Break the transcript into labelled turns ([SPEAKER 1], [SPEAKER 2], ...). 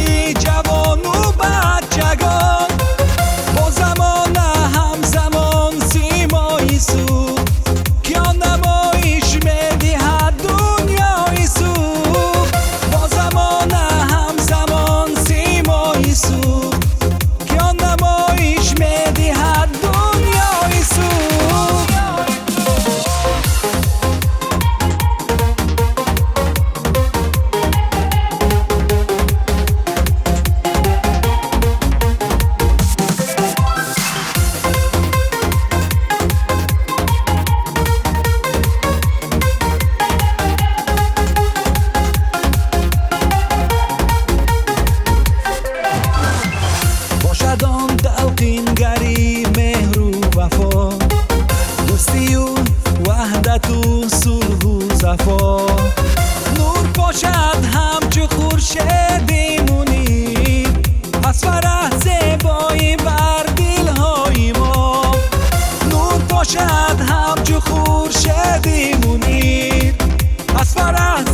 [SPEAKER 1] همه جوان و بچگان با زمان همزمان سیمای سو که آن نمایش می‌دهد دنیای سو با زمان همزمان سیمای سو که آن نمایش می‌دهد دنیای سو باشد آن تلقینگری مهر و وفا دوستی و وحدت و صلح و صفا نور باشد همچو خورشید منیر پس فرح زیبایی بر دلهای ما نور باشد همچو خورشید منیر پس فرح